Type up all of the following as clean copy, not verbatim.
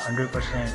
100%۔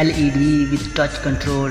LED with touch control.